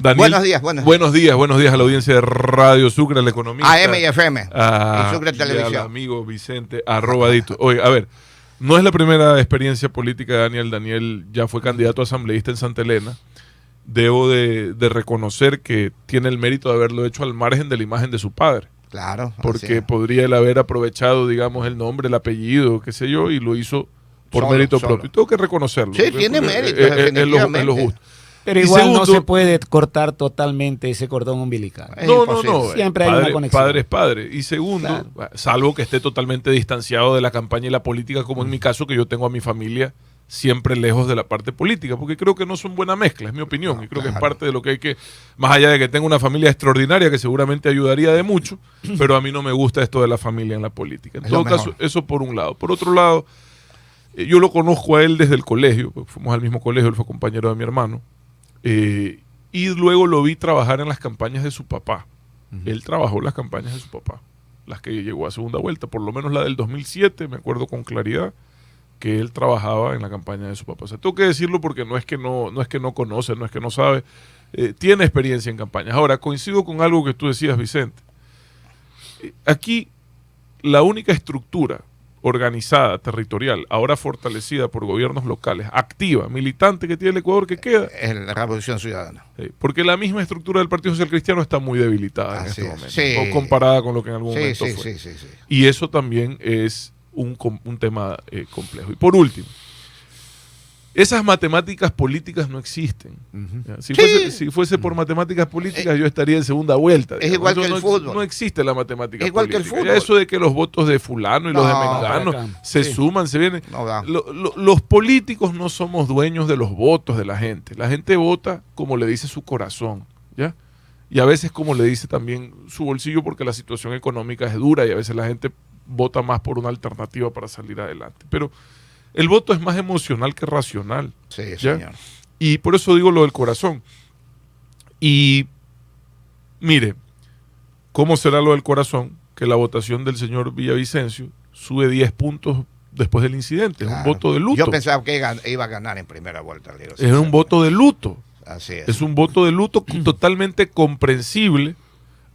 Daniel, buenos días a la audiencia de Radio Sucre, El Economista. AM y FM. Y Sucre Televisión. Al amigo Vicente @Dito. Oye, a ver, no es la primera experiencia política de Daniel. Daniel ya fue candidato a asambleísta en Santa Elena. Debo de reconocer que tiene el mérito de haberlo hecho al margen de la imagen de su padre. Claro. Porque podría él haber aprovechado, digamos, el nombre, el apellido, qué sé yo, y lo hizo por mérito propio. Tengo que reconocerlo. Sí, tiene mérito, definitivamente. Es lo justo. Pero igual segundo, no se puede cortar totalmente ese cordón umbilical. No. Siempre hay una conexión. Padre es padre. Y segundo, salvo que esté totalmente distanciado de la campaña y la política, como en mi caso, que yo tengo a mi familia siempre lejos de la parte política, porque creo que no son buena mezcla, es mi opinión, y creo que es parte de lo que hay que, más allá de que tenga una familia extraordinaria que seguramente ayudaría de mucho, pero a mí no me gusta esto de la familia en la política. En todo caso, eso por un lado. Por otro lado, yo lo conozco a él desde el colegio, pues fuimos al mismo colegio, él fue compañero de mi hermano, y luego lo vi trabajar en las campañas de su papá. Él trabajó en las campañas de su papá, las que llegó a segunda vuelta, por lo menos la del 2007, me acuerdo con claridad, que él trabajaba en la campaña de su papá. O sea, tengo que decirlo porque no es que no conoce, no es que no sabe, tiene experiencia en campañas. Ahora, coincido con algo que tú decías, Vicente. Aquí, la única estructura organizada, territorial, ahora fortalecida por gobiernos locales, activa, militante que tiene el Ecuador que queda, es la Revolución Ciudadana. Porque la misma estructura del Partido Social Cristiano está muy debilitada en este momento, comparada con lo que en algún momento fue. Sí. Y eso también es un tema complejo. Y por último, esas matemáticas políticas no existen. Si fuese por matemáticas políticas, yo estaría en segunda vuelta. Es igual que el fútbol. No existe la matemática política. Igual que el fútbol. Eso de que los votos de fulano y los de mengano se suman, se vienen. Los políticos no somos dueños de los votos de la gente. La gente vota como le dice su corazón, ¿ya? Y a veces como le dice también su bolsillo, porque la situación económica es dura y a veces la gente vota más por una alternativa para salir adelante. Pero el voto es más emocional que racional. Sí, ¿ya? señor. Y por eso digo lo del corazón. Y mire, ¿cómo será lo del corazón? Que la votación del señor Villavicencio sube 10 puntos después del incidente. Claro. Es un voto de luto. Yo pensaba que iba a ganar en primera vuelta. Es un voto de luto. Así es. Es un voto de luto totalmente comprensible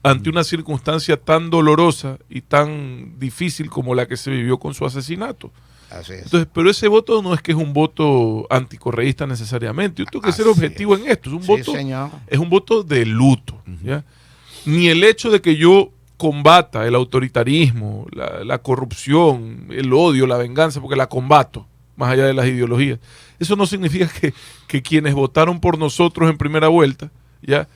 ante una circunstancia tan dolorosa y tan difícil como la que se vivió con su asesinato. Así es. Entonces, pero ese voto no es que es un voto anticorreísta necesariamente. Yo tengo que ser objetivo en esto. Es un voto de luto. ¿Ya? Ni el hecho de que yo combata el autoritarismo, la corrupción, el odio, la venganza, porque la combato, más allá de las ideologías. Eso no significa que quienes votaron por nosotros en primera vuelta, ya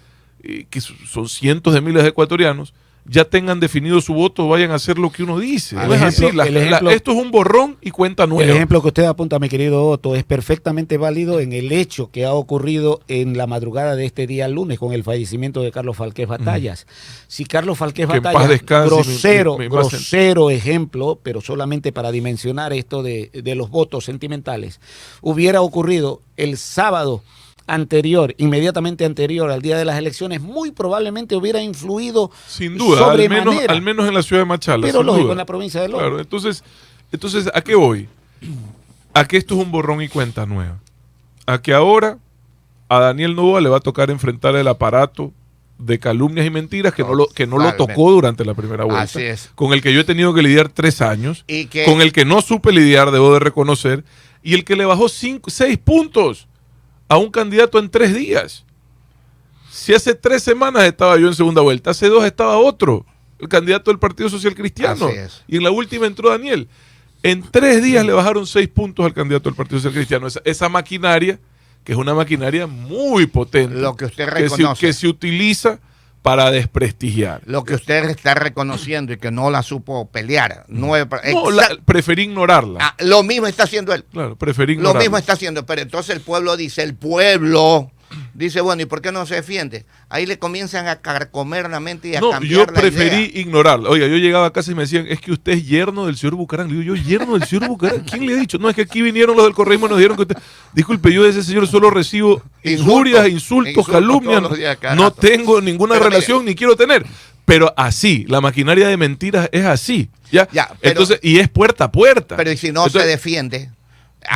que son cientos de miles de ecuatorianos, ya tengan definido su voto, vayan a hacer lo que uno dice. No es así. Esto es un borrón y cuenta nueva. El ejemplo que usted apunta, mi querido Otto, es perfectamente válido en el hecho que ha ocurrido en la madrugada de este día lunes con el fallecimiento de Carlos Falqués Batallas. Si Carlos Falqués Batallas, grosero ejemplo, pero solamente para dimensionar esto de los votos sentimentales, hubiera ocurrido el sábado inmediatamente anterior al día de las elecciones, muy probablemente hubiera influido sin duda, al menos en la ciudad de Machala. Pero lógico, en la provincia de Loja. Claro, entonces, ¿a qué voy? A que esto es un borrón y cuenta nueva. A que ahora a Daniel Noboa le va a tocar enfrentar el aparato de calumnias y mentiras que no lo tocó durante la primera vuelta. Así es. Con el que yo he tenido que lidiar 3 años, con el que no supe lidiar, debo de reconocer, y el que le bajó 6 puntos a un candidato en 3 días. Si hace 3 semanas estaba yo en segunda vuelta, hace 2 estaba otro, el candidato del Partido Social Cristiano. Y en la última entró Daniel. En 3 días le bajaron 6 puntos al candidato del Partido Social Cristiano. Esa maquinaria, que es una maquinaria muy potente, lo que usted reconoce, que se utiliza para desprestigiar. Lo que usted está reconociendo y que no la supo pelear. Preferí ignorarla. Lo mismo está haciendo él. Claro, preferí ignorarla. Lo mismo está haciendo, pero entonces el pueblo dice, bueno, ¿y por qué no se defiende? Ahí le comienzan a carcomer la mente y a cambiar la idea. Yo preferí ignorarla. Oiga, yo llegaba a casa y me decían, es que usted es yerno del señor Bucarán. Le digo, ¿yo yerno del señor Bucarán? ¿Quién le ha dicho? No, es que aquí vinieron los del correísmo y nos dijeron que usted... Disculpe, yo de ese señor solo recibo injurias, insultos, calumnias. No tengo ninguna relación ni quiero tener. Pero así, la maquinaria de mentiras es así. ¿Ya? Entonces, y es puerta a puerta. Pero ¿y si no se defiende?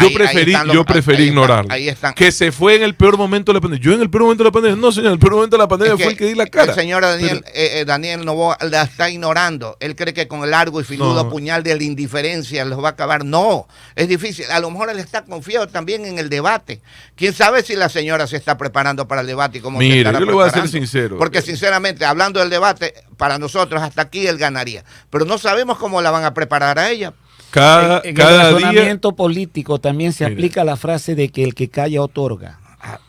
Yo preferí ignorarlo. Que se fue en el peor momento de la pandemia. Yo en el peor momento de la pandemia, no señor, en el peor momento de la pandemia fue el que di la cara. El señor Daniel Noboa la está ignorando. Él cree que con el largo y filudo puñal de la indiferencia los va a acabar. No, es difícil. A lo mejor él está confiado también en el debate. ¿Quién sabe si la señora se está preparando para el debate y cómo se estará preparando? Yo le voy a ser sincero. Porque sinceramente, hablando del debate, para nosotros hasta aquí él ganaría. Pero no sabemos cómo la van a preparar a ella. En el razonamiento político también se aplica la frase de que el que calla otorga.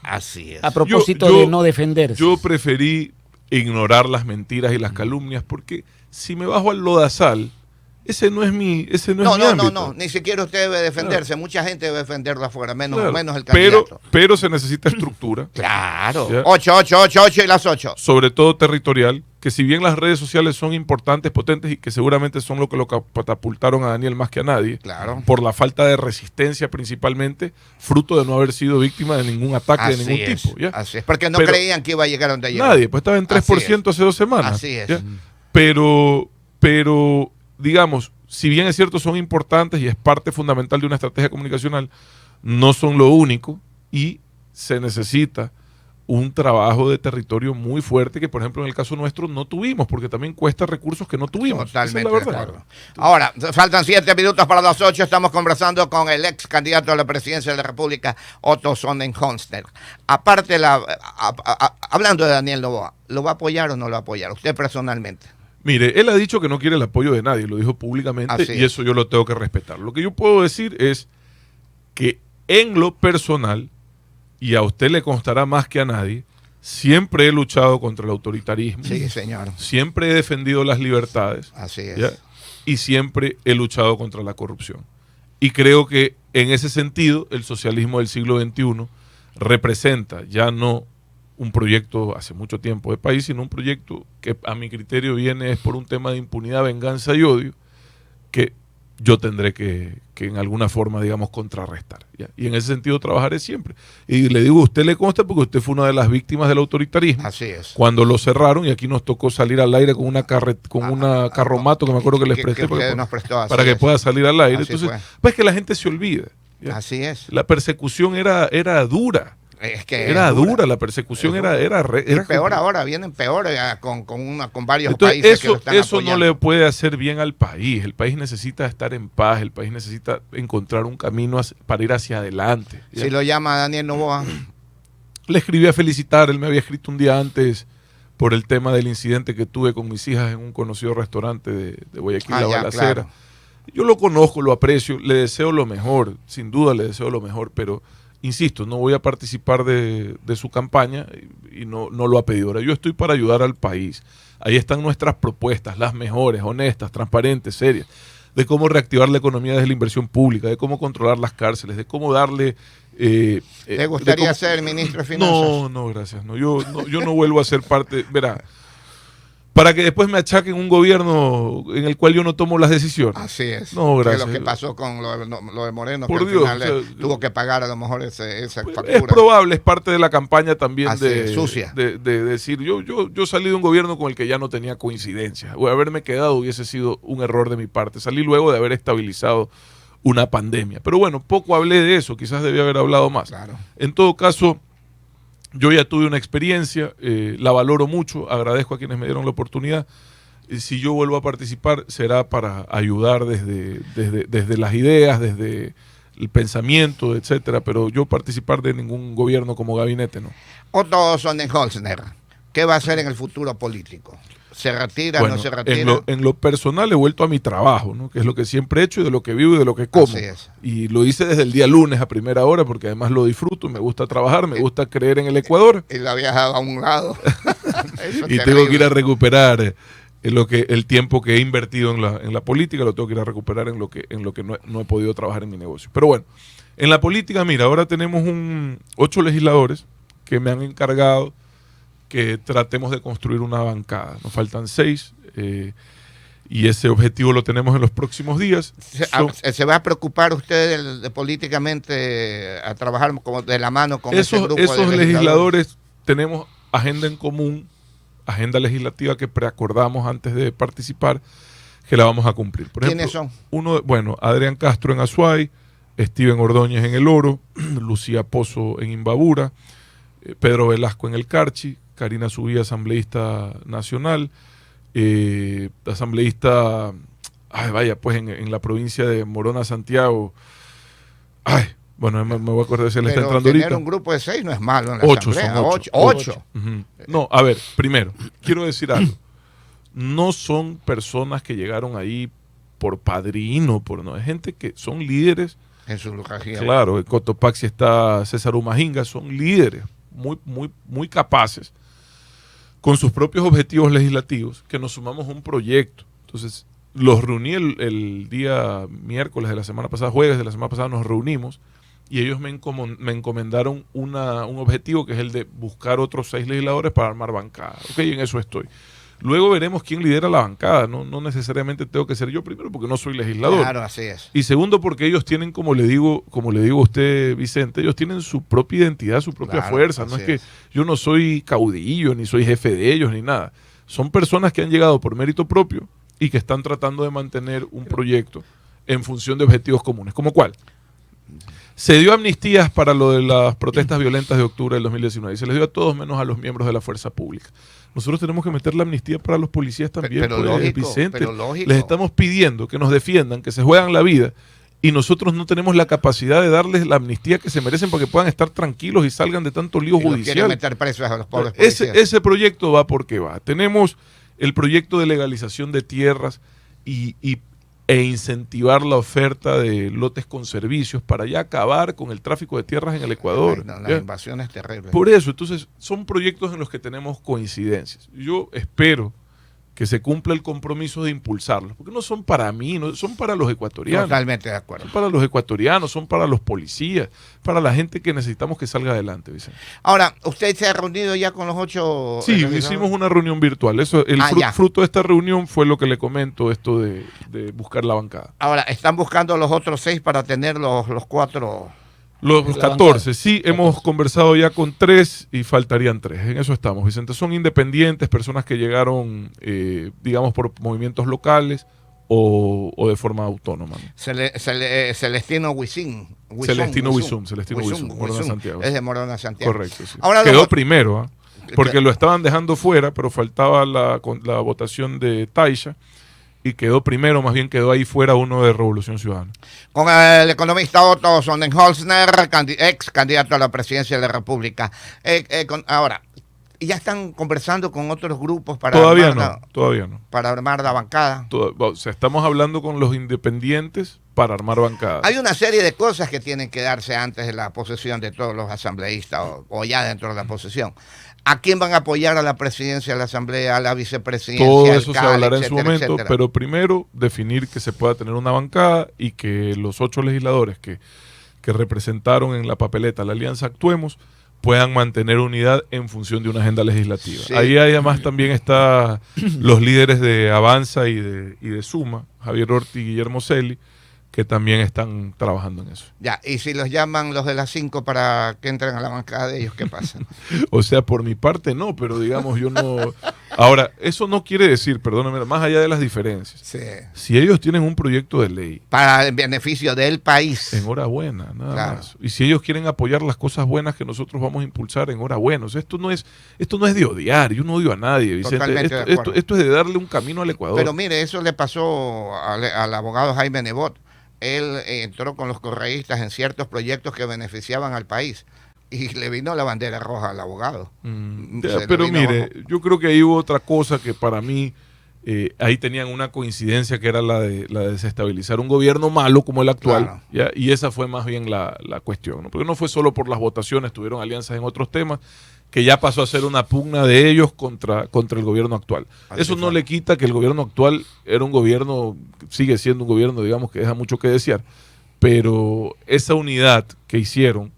Así es. A propósito de no defenderse. Yo preferí ignorar las mentiras y las calumnias porque si me bajo al lodazal, ese no es mi ámbito. No, ni siquiera usted debe defenderse. Mucha gente debe defenderlo afuera, menos el candidato. Pero se necesita estructura. Claro. 8 y las 8. Sobre todo territorial, que si bien las redes sociales son importantes, potentes y que seguramente son lo que lo catapultaron a Daniel más que a nadie, claro, por la falta de resistencia principalmente, fruto de no haber sido víctima de ningún ataque de ningún tipo. ¿ya? Así es, porque no creían que iba a llegar donde llegó. Nadie, pues estaba en 3% hace 2 semanas. Así es. ¿ya? Pero digamos, si bien es cierto son importantes y es parte fundamental de una estrategia comunicacional, no son lo único y se necesita un trabajo de territorio muy fuerte que, por ejemplo, en el caso nuestro no tuvimos, porque también cuesta recursos que no tuvimos. Totalmente. Esa es la verdad. Ahora, faltan 7 minutos para las 8. Estamos conversando con el ex candidato a la presidencia de la República, Otto Sonnenholster. Aparte, hablando de Daniel Noboa, ¿lo va a apoyar o no lo va a apoyar? Usted personalmente. Mire, él ha dicho que no quiere el apoyo de nadie, lo dijo públicamente y eso yo lo tengo que respetar. Lo que yo puedo decir es que en lo personal, y a usted le constará más que a nadie, siempre he luchado contra el autoritarismo. Sí, señor. Siempre he defendido las libertades. Así es. ¿ya? Y siempre he luchado contra la corrupción. Y creo que en ese sentido el socialismo del siglo XXI representa ya no un proyecto hace mucho tiempo de país, sino un proyecto que a mi criterio viene es por un tema de impunidad, venganza y odio que yo tendré que en alguna forma, digamos, contrarrestar. ¿ya? Y en ese sentido trabajaré siempre. Y le digo, a usted le consta porque usted fue una de las víctimas del autoritarismo. Así es. Cuando lo cerraron y aquí nos tocó salir al aire con una carromato que me acuerdo que les presté para que pueda salir al aire. Así entonces, pues que la gente se olvida. ¿ya? Así es. La persecución era dura. Es que era dura, la persecución era peor ahora, vienen peor con varios Entonces, países que lo están eso apoyando. No le puede hacer bien al país. El país necesita estar en paz, el país necesita encontrar un camino para ir hacia adelante. ¿ya? Si lo llama Daniel Noboa. Le escribí a felicitar, él me había escrito un día antes por el tema del incidente que tuve con mis hijas en un conocido restaurante de Guayaquil, La Balacera. Claro. Yo lo conozco, lo aprecio, le deseo lo mejor, sin duda le deseo lo mejor, pero insisto, no voy a participar de su campaña y no lo ha pedido. Ahora, yo estoy para ayudar al país. Ahí están nuestras propuestas, las mejores, honestas, transparentes, serias, de cómo reactivar la economía desde la inversión pública, de cómo controlar las cárceles, de cómo darle... ¿Te gustaría ser ministro de Finanzas? No, gracias. Yo no vuelvo a ser parte... Verá, para que después me achaquen un gobierno en el cual yo no tomo las decisiones. Así es. No, gracias. Lo que pasó con lo de Moreno, por que Dios, al final tuvo que pagar a lo mejor esa factura. Es probable, es parte de la campaña también sucia. De decir, yo salí de un gobierno con el que ya no tenía coincidencia. O haberme quedado hubiese sido un error de mi parte. Salí luego de haber estabilizado una pandemia. Pero bueno, poco hablé de eso, quizás debía haber hablado más. Claro. En todo caso, yo ya tuve una experiencia, la valoro mucho, agradezco a quienes me dieron la oportunidad. Si yo vuelvo a participar será para ayudar desde las ideas, desde el pensamiento, etcétera, pero yo participar de ningún gobierno como gabinete, no. Otto Sonnenholster, ¿qué va a hacer en el futuro político? ¿Se retira, no se retira? En lo personal he vuelto a mi trabajo, ¿no? Que es lo que siempre he hecho y de lo que vivo y de lo que como. Así es. Y lo hice desde el día lunes a primera hora porque además lo disfruto, me gusta trabajar, me gusta creer en el Ecuador. Y lo había dejado a un lado. Y tengo que ir a recuperar el tiempo que he invertido en la política, lo tengo que ir a recuperar en lo que no he podido trabajar en mi negocio. Pero bueno, en la política, mira, ahora tenemos 8 legisladores que me han encargado que tratemos de construir una bancada. Nos faltan 6 y ese objetivo lo tenemos en los próximos días. ¿Se va a preocupar usted políticamente a trabajar como de la mano con ese grupo esos legisladores? Tenemos agenda en común, agenda legislativa que preacordamos antes de participar, que la vamos a cumplir. Por ejemplo, ¿quiénes son? Adrián Castro en Azuay, Steven Ordóñez en El Oro, Lucía Pozo en Imbabura, Pedro Velasco en El Carchi, Karina Subía, asambleísta nacional, asambleísta, pues en la provincia de Morona, Santiago. Bueno, me voy a acordar si él está entrando ahorita. Tener un grupo de 6 no es malo en la 8 asamblea. son 8. No, a ver, primero, quiero decir algo. No son personas que llegaron ahí por padrino, es gente que son líderes. En su región. Claro, en Cotopaxi está César Umajinga, son líderes muy capaces, con sus propios objetivos legislativos, que nos sumamos a un proyecto. Entonces, los reuní el día miércoles de la semana pasada, jueves de la semana pasada, nos reunimos y ellos me encomendaron un objetivo que es el de buscar otros 6 legisladores para armar bancada. Ok, en eso estoy. Luego veremos quién lidera la bancada. No necesariamente tengo que ser yo, primero porque no soy legislador. Claro, así es. Y segundo porque ellos tienen, como le digo a usted, Vicente, ellos tienen su propia identidad, su propia fuerza. No es que yo no soy caudillo, ni soy jefe de ellos, ni nada. Son personas que han llegado por mérito propio y que están tratando de mantener un proyecto en función de objetivos comunes. ¿Cómo cuál? Se dio amnistías para lo de las protestas violentas de octubre del 2019 y se les dio a todos menos a los miembros de la fuerza pública. Nosotros tenemos que meter la amnistía para los policías también, pero lógico, Vicente. Pero lógico. Les estamos pidiendo que nos defiendan, que se juegan la vida y nosotros no tenemos la capacidad de darles la amnistía que se merecen para que puedan estar tranquilos y salgan de tanto lío judicial. Meter presos a los pobres policías. Ese proyecto va porque va. Tenemos el proyecto de legalización de tierras e incentivar la oferta de lotes con servicios para ya acabar con el tráfico de tierras en el Ecuador. Las invasiones terribles. Por eso, entonces, son proyectos en los que tenemos coincidencias. Yo espero que se cumpla el compromiso de impulsarlos, porque no son para mí, no, son para los ecuatorianos. Totalmente de acuerdo. Son para los ecuatorianos, son para los policías, para la gente que necesitamos que salga adelante, Vicente. Ahora, ¿usted se ha reunido ya con los 8? Sí, hicimos una reunión virtual. Eso, el fruto de esta reunión fue lo que le comento, esto de buscar la bancada. Ahora, ¿están buscando los otros 6 para tener los 4? Los 14, sí, hemos conversado ya con 3 y faltarían 3. En eso estamos, Vicente. Son independientes, personas que llegaron, digamos, por movimientos locales o de forma autónoma. Celestino Huizum. Celestino Huizum, Morona Santiago. Es de Morona Santiago. Correcto, sí. Ahora quedó primero, porque lo estaban dejando fuera, pero faltaba la votación de Taisha. Y quedó primero, más bien quedó ahí fuera uno de Revolución Ciudadana. Con el economista Otto Sonnenholzner, ex candidato a la presidencia de la República. Ahora, ¿ya están conversando con otros grupos para todavía no. Para armar la bancada? Estamos hablando con los independientes para armar bancada. Hay una serie de cosas que tienen que darse antes de la posesión de todos los asambleístas o ya dentro de la posesión. ¿A quién van a apoyar a la presidencia de la Asamblea, a la vicepresidencia? Todo eso se hablará en su momento, pero primero definir que se pueda tener una bancada y que los 8 legisladores que representaron en la papeleta la Alianza Actuemos puedan mantener unidad en función de una agenda legislativa. Sí. Ahí además también están los líderes de Avanza y de Suma, Javier Orti y Guillermo Celi, que también están trabajando en eso. Ya, y si los llaman los de las 5 para que entren a la bancada de ellos, ¿qué pasa? O sea, por mi parte no, pero digamos yo no... Ahora, eso no quiere decir, perdóname, más allá de las diferencias, sí. Si ellos tienen un proyecto de ley... para el beneficio del país. Enhorabuena, nada más. Y si ellos quieren apoyar las cosas buenas que nosotros vamos a impulsar, enhorabuena. O sea, esto no es de odiar, yo no odio a nadie, Vicente. Esto es de darle un camino al Ecuador. Pero mire, eso le pasó al abogado Jaime Nebot. Él entró con los correístas en ciertos proyectos que beneficiaban al país y le vino la bandera roja al abogado. Pero mire, yo creo que ahí hubo otra cosa que para mí ahí tenían una coincidencia que era la de desestabilizar un gobierno malo como el actual, claro. ¿Ya? Y esa fue más bien la cuestión, ¿no? Porque no fue solo por las votaciones, tuvieron alianzas en otros temas que ya pasó a ser una pugna de ellos contra el gobierno actual. Eso no le quita que el gobierno actual era un gobierno, sigue siendo un gobierno, digamos, que deja mucho que desear, pero esa unidad que hicieron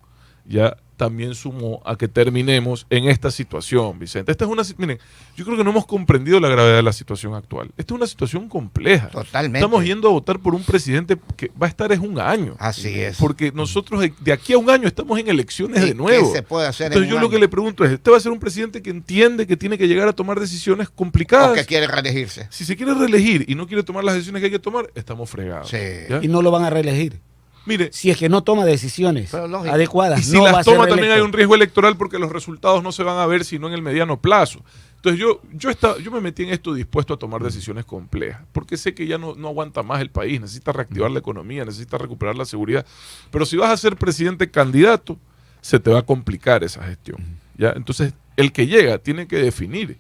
ya también sumó a que terminemos en esta situación, Vicente. Miren, yo creo que no hemos comprendido la gravedad de la situación actual. Esta es una situación compleja. Totalmente. Estamos yendo a votar por un presidente que va a estar un año. Así es. Porque nosotros de aquí a un año estamos en elecciones de nuevo. ¿Qué se puede hacer? Entonces yo lo que le pregunto es, ¿este va a ser un presidente que entiende que tiene que llegar a tomar decisiones complicadas? ¿O que quiere reelegirse? Si se quiere reelegir y no quiere tomar las decisiones que hay que tomar, estamos fregados. Sí. ¿Ya? Y no lo van a reelegir. Mire, si es que no toma decisiones adecuadas. Y si no las toma también hay un riesgo electoral porque los resultados no se van a ver sino en el mediano plazo. Entonces yo me metí en esto dispuesto a tomar decisiones complejas, porque sé que ya no aguanta más el país, necesita reactivar la economía, necesita recuperar la seguridad. Pero si vas a ser presidente candidato, se te va a complicar esa gestión. ¿Ya? Entonces el que llega tiene que definir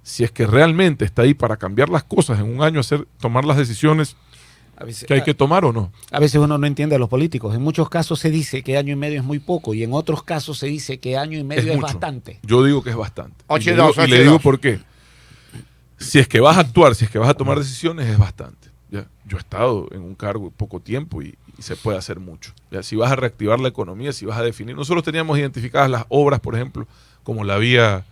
si es que realmente está ahí para cambiar las cosas en un año, tomar las decisiones que hay que tomar o no. A veces uno no entiende a los políticos. En muchos casos se dice que año y medio es muy poco y en otros casos se dice que año y medio es bastante. Yo digo que es bastante. 8-2, y le digo por qué. Si es que vas a actuar, si es que vas a tomar decisiones, es bastante. ¿Ya? Yo he estado en un cargo poco tiempo y se puede hacer mucho. ¿Ya? Si vas a reactivar la economía, si vas a definir. Nosotros teníamos identificadas las obras, por ejemplo, como la vía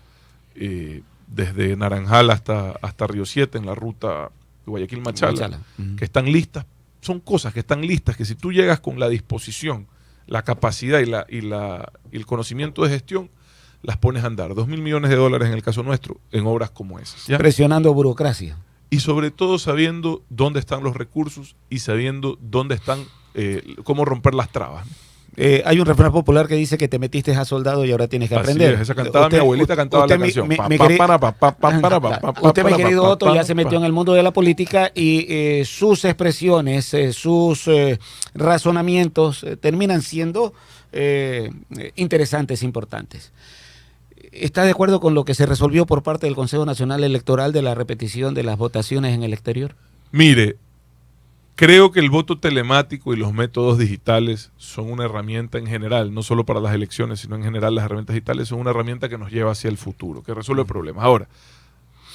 desde Naranjal hasta Río 7 en la ruta Guayaquil-Machala, que están listas, son cosas que están listas, que si tú llegas con la disposición, la capacidad y el conocimiento de gestión, las pones a andar. 2.000 millones de dólares en el caso nuestro, en obras como esas. ¿Ya? Presionando burocracia. Y sobre todo sabiendo dónde están los recursos y sabiendo dónde están, cómo romper las trabas. Hay un refrán popular que dice que te metiste a soldado y ahora tienes que aprender. Esa cantaba mi abuelita, cantaba la canción. Usted, mi querido Otto, ya se metió en el mundo de la política y sus expresiones, sus razonamientos terminan siendo interesantes, importantes. ¿Está de acuerdo con lo que se resolvió por parte del Consejo Nacional Electoral de la repetición de las votaciones en el exterior? Mire, creo que el voto telemático y los métodos digitales son una herramienta en general, no solo para las elecciones, sino en general las herramientas digitales son una herramienta que nos lleva hacia el futuro, que resuelve problemas. Ahora,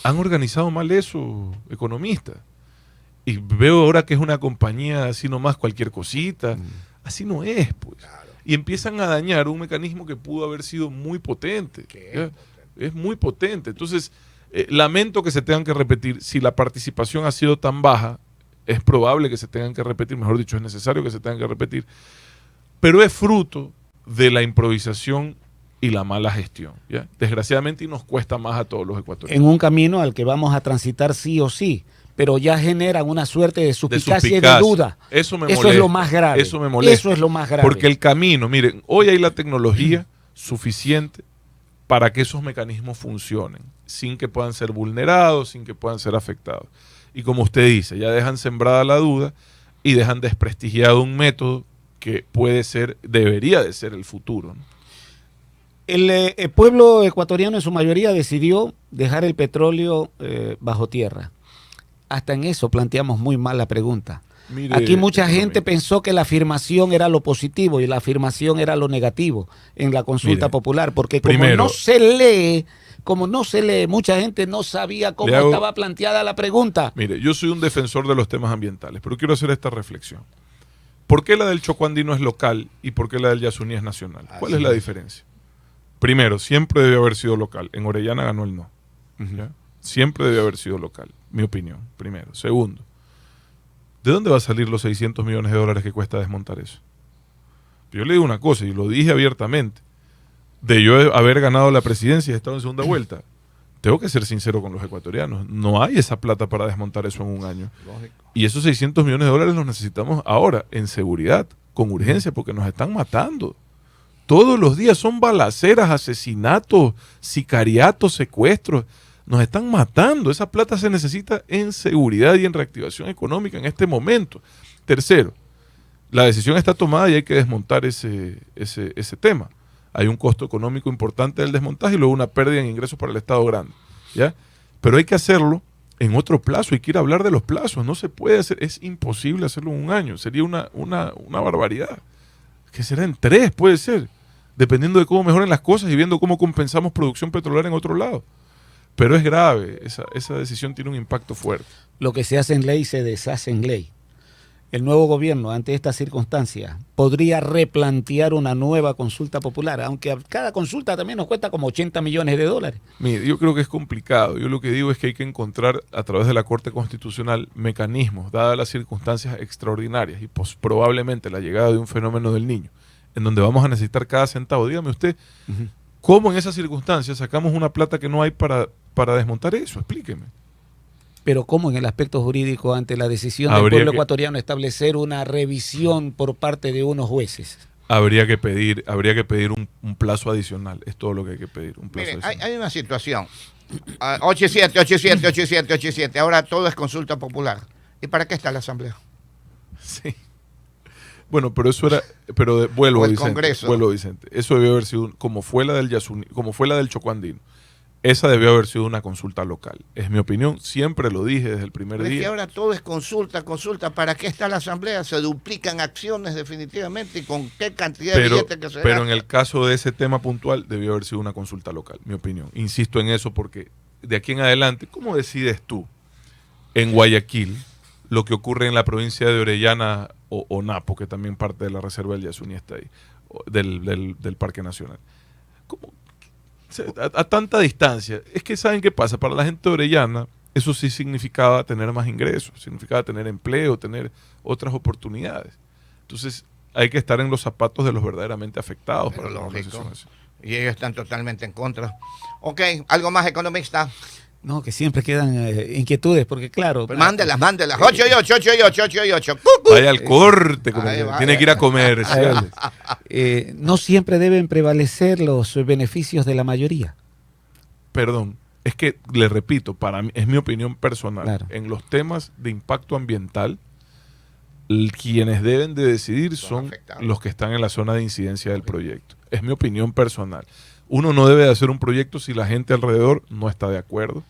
¿han organizado mal eso, economistas? Y veo ahora que es una compañía así nomás cualquier cosita. Así no es, pues. Claro. Y empiezan a dañar un mecanismo que pudo haber sido muy potente. Es muy potente. Entonces, lamento que se tengan que repetir. Si la participación ha sido tan baja, es probable que se tengan que repetir, mejor dicho, es necesario que se tengan que repetir, pero es fruto de la improvisación y la mala gestión, ¿ya? Desgraciadamente, y nos cuesta más a todos los ecuatorianos. En un camino al que vamos a transitar sí o sí, pero ya generan una suerte de suspicacia y de duda. Eso me molesta. Eso es lo más grave. Eso me molesta. Eso es lo más grave. Porque el camino, miren, hoy hay la tecnología suficiente para que esos mecanismos funcionen, sin que puedan ser vulnerados, sin que puedan ser afectados. Y como usted dice, ya dejan sembrada la duda y dejan desprestigiado un método que debería de ser el futuro, ¿no? El pueblo ecuatoriano en su mayoría decidió dejar el petróleo bajo tierra. Hasta en eso planteamos muy mal la pregunta. Mire, aquí mucha gente pensó que la afirmación era lo positivo y la afirmación era lo negativo en la consulta popular, porque como no se lee, mucha gente no sabía cómo estaba planteada la pregunta. Mire, yo soy un defensor de los temas ambientales, pero quiero hacer esta reflexión. ¿Por qué la del Chocó Andino es local y por qué la del Yasuní es nacional? ¿Cuál es la diferencia? Primero, siempre debió haber sido local. En Orellana ganó el no. ¿Ya? Siempre debió haber sido local, mi opinión, primero. Segundo, ¿de dónde va a salir los 600 millones de dólares que cuesta desmontar eso? Yo le digo una cosa, y lo dije abiertamente. De yo haber ganado la presidencia y estado en segunda vuelta, tengo que ser sincero con los ecuatorianos. No hay esa plata para desmontar eso en un año. Lógico. Y esos 600 millones de dólares los necesitamos ahora, en seguridad, con urgencia, porque nos están matando. Todos los días son balaceras, asesinatos, sicariatos, secuestros. Nos están matando. Esa plata se necesita en seguridad y en reactivación económica en este momento. Tercero, la decisión está tomada y hay que desmontar ese tema. Hay un costo económico importante del desmontaje y luego una pérdida en ingresos para el Estado grande, ¿ya? Pero hay que hacerlo en otro plazo, hay que ir a hablar de los plazos. No se puede hacer, es imposible hacerlo en un año. Sería una barbaridad. Que será en 3, puede ser, dependiendo de cómo mejoren las cosas y viendo cómo compensamos producción petrolera en otro lado. Pero es grave, esa decisión tiene un impacto fuerte. Lo que se hace en ley se deshace en ley. El nuevo gobierno, ante estas circunstancias, podría replantear una nueva consulta popular, aunque cada consulta también nos cuesta como 80 millones de dólares. Mire, yo creo que es complicado. Yo lo que digo es que hay que encontrar a través de la Corte Constitucional mecanismos, dadas las circunstancias extraordinarias y probablemente la llegada de un fenómeno del Niño, en donde vamos a necesitar cada centavo. Dígame usted, ¿cómo en esas circunstancias sacamos una plata que no hay para desmontar eso? Explíqueme. Pero ¿cómo en el aspecto jurídico ante la decisión del pueblo ecuatoriano establecer una revisión por parte de unos jueces? Habría que pedir un plazo adicional, es todo lo que hay que pedir. Un plazo adicional. Hay una situación, 87, ahora todo es consulta popular. ¿Y para qué está la Asamblea? Sí. Bueno, pero eso era, vuelvo Vicente, eso debió haber sido, como fue la del Chocó Andino, esa debió haber sido una consulta local. Es mi opinión, siempre lo dije desde el primer día. Es que ahora todo es consulta, ¿para qué está la Asamblea? Se duplican acciones definitivamente y con qué cantidad de billetes que se Pero en el caso de ese tema puntual debió haber sido una consulta local, mi opinión. Insisto en eso porque de aquí en adelante, ¿cómo decides tú en Guayaquil lo que ocurre en la provincia de Orellana o Napo, que también parte de la reserva del Yasuní está ahí, del Parque Nacional? ¿Cómo? A tanta distancia. Es que ¿saben qué pasa? Para la gente de Orellana, eso sí significaba tener más ingresos, significaba tener empleo, tener otras oportunidades. Entonces, hay que estar en los zapatos de los verdaderamente afectados. Pero para lógico. Y ellos están totalmente en contra. Ok, ¿algo más, economista? No, que siempre quedan inquietudes, porque claro... Pues mándelas. 888. Vaya al corte, tiene que ir a comer. No siempre deben prevalecer los beneficios de la mayoría. Perdón, es que, le repito, para mí, es mi opinión personal. Claro. En los temas de impacto ambiental, quienes deben de decidir son los que están en la zona de incidencia del proyecto. Es mi opinión personal. Uno no debe de hacer un proyecto si la gente alrededor no está de acuerdo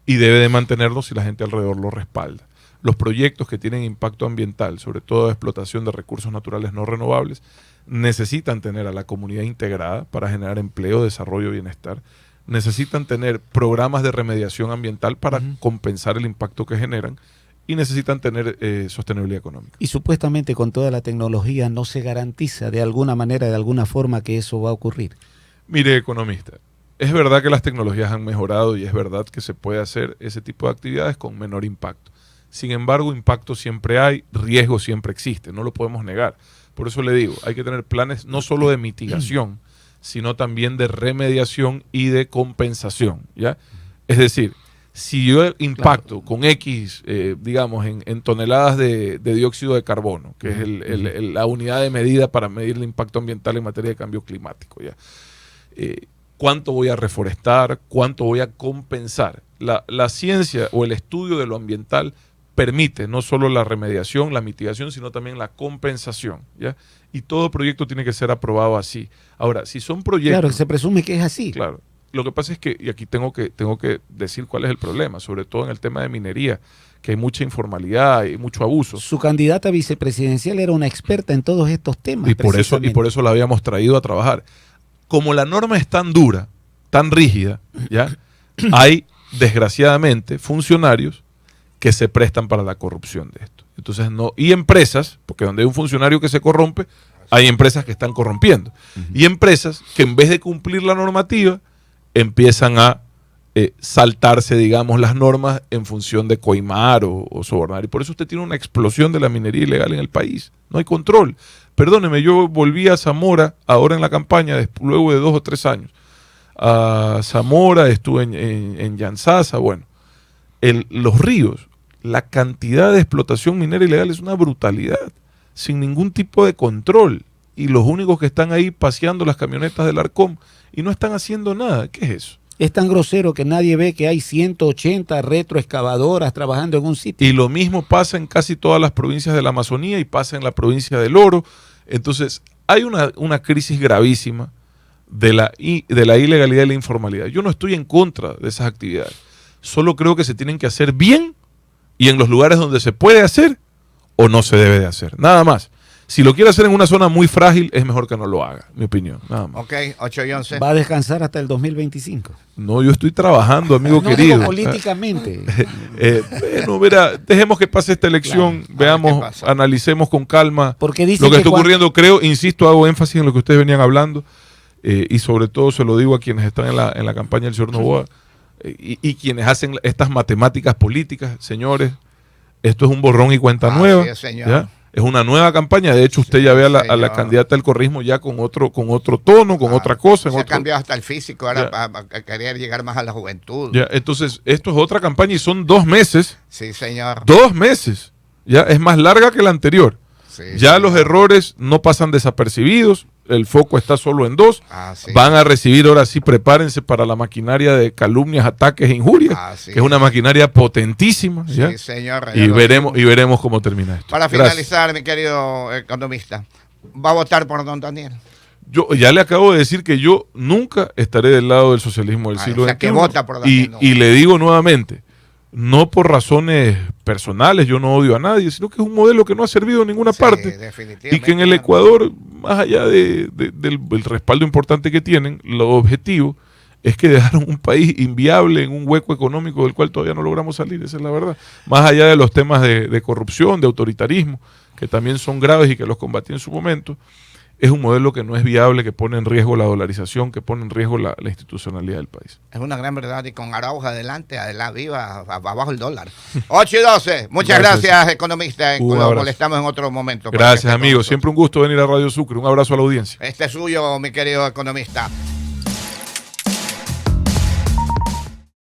y debe de mantenerlo si la gente alrededor lo respalda. Los proyectos que tienen impacto ambiental, sobre todo de explotación de recursos naturales no renovables, necesitan tener a la comunidad integrada para generar empleo, desarrollo y bienestar. Necesitan tener programas de remediación ambiental para compensar el impacto que generan y necesitan tener sostenibilidad económica. Y supuestamente con toda la tecnología no se garantiza de alguna manera, de alguna forma que eso va a ocurrir. Mire, economista, es verdad que las tecnologías han mejorado y es verdad que se puede hacer ese tipo de actividades con menor impacto. Sin embargo, impacto siempre hay, riesgo siempre existe, no lo podemos negar. Por eso le digo, hay que tener planes no solo de mitigación, sino también de remediación y de compensación, ¿ya? Es decir, si yo impacto con X, digamos, en toneladas de dióxido de carbono, que es la unidad de medida para medir el impacto ambiental en materia de cambio climático, ¿ya? ¿Cuánto voy a reforestar? ¿Cuánto voy a compensar? La ciencia o el estudio de lo ambiental permite no solo la remediación, la mitigación, sino también la compensación, ¿ya? Y todo proyecto tiene que ser aprobado así. Ahora, si son proyectos... Claro, se presume que es así. Claro. Lo que pasa es que, y aquí tengo que decir cuál es el problema, sobre todo en el tema de minería, que hay mucha informalidad y mucho abuso. Su candidata vicepresidencial era una experta en todos estos temas. Y por eso la habíamos traído a trabajar. Como la norma es tan dura, tan rígida, ¿ya? Hay, desgraciadamente, funcionarios que se prestan para la corrupción de esto. Entonces, no, y empresas, porque donde hay un funcionario que se corrompe, hay empresas que están corrompiendo. Y empresas que en vez de cumplir la normativa, empiezan a saltarse, digamos, las normas en función de coimar o sobornar. Y por eso usted tiene una explosión de la minería ilegal en el país. No hay control. Perdóneme, yo volví a Zamora ahora en la campaña, luego de 2 o 3 años. A Zamora, estuve en Yanzasa, bueno. Los ríos, la cantidad de explotación minera ilegal es una brutalidad, sin ningún tipo de control. Y los únicos que están ahí paseando las camionetas del Arcom y no están haciendo nada. ¿Qué es eso? Es tan grosero que nadie ve que hay 180 retroexcavadoras trabajando en un sitio. Y lo mismo pasa en casi todas las provincias de la Amazonía y pasa en la provincia del Oro. Entonces, hay una crisis gravísima de la ilegalidad y la informalidad. Yo no estoy en contra de esas actividades. Solo creo que se tienen que hacer bien y en los lugares donde se puede hacer o no se debe de hacer. Nada más. Si lo quiere hacer en una zona muy frágil, es mejor que no lo haga, mi opinión. Nada más. Ok, 8 y 11. ¿Va a descansar hasta el 2025? No, yo estoy trabajando, amigo querido. No, políticamente. Bueno, verá, dejemos que pase esta elección, claro, veamos, analicemos con calma porque lo que está ocurriendo. Creo, insisto, hago énfasis en lo que ustedes venían hablando y sobre todo se lo digo a quienes están en la campaña del señor Noboa y quienes hacen estas matemáticas políticas. Señores, esto es un borrón y cuenta nueva. Sí, señor. ¿Ya? Es una nueva campaña. De hecho, usted ya ve a la candidata del correísmo ya con otro tono, con otra cosa. Se ha cambiado hasta el físico ahora para querer llegar más a la juventud. Ya, entonces, esto es otra campaña y son 2 meses. Sí, señor. 2 meses. Ya es más larga que la anterior. Sí, ya señor. los errores no pasan desapercibidos. El foco está solo en 2. Sí. Van a recibir, ahora sí, prepárense para la maquinaria de calumnias, ataques e injurias, sí. que es una maquinaria potentísima. ¿ya? Sí, señor. Y veremos cómo termina esto. Para finalizar, mi querido economista, ¿va a votar por don Daniel? Yo ya le acabo de decir que yo nunca estaré del lado del socialismo del siglo XXI. Que vota por Daniel. Y le digo nuevamente, no por razones personales, yo no odio a nadie, sino que es un modelo que no ha servido en ninguna parte. Y que en el Ecuador, más allá del respaldo importante que tienen, lo objetivo es que dejaron un país inviable en un hueco económico del cual todavía no logramos salir, esa es la verdad. Más allá de los temas de corrupción, de autoritarismo, que también son graves y que los combatí en su momento, es un modelo que no es viable, que pone en riesgo la dolarización, que pone en riesgo la institucionalidad del país. Es una gran verdad, y con Araujo adelante, viva, abajo el dólar. 8:12. Muchas gracias, economista. Lo molestamos en otro momento. Gracias, amigos. Siempre un gusto venir a Radio Sucre. Un abrazo a la audiencia. Este es suyo, mi querido economista.